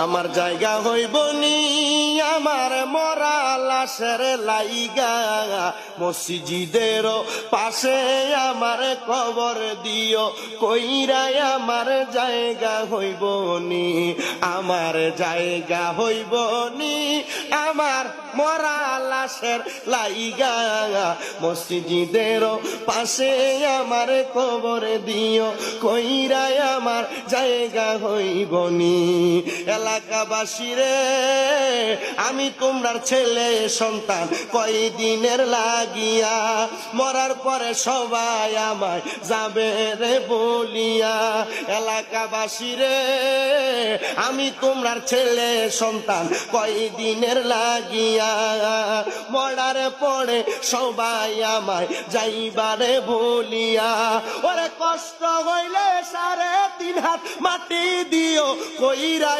আমার জায়গা হইব নি আমার মরা লাশের লাইগা মসজিদের পাশে আমার কবর দিও কইরাই আমার জায়গা হইব নি আমার জায়গা হইব নি আমার মরা লাশের লাইগা মসজিদের পাশে আমার কবর দিও কইরাই আমার জায়গা হইব নি এলাকাবাসী রে আমি তোমরার ছেলে সন্তান কয়দিনের লাগিয়া মরার পরে সবাই আমায় যাবে রে বলিয়া এলাকাবাসী রে আমি তোমরার ছেলে সন্তান কয়দিনের লাগিয়া মরার পরে সবাই আমায় যাইবারে বলিয়া ওরে কষ্ট হইলে 3.5 হাত মাটি দিও কইরা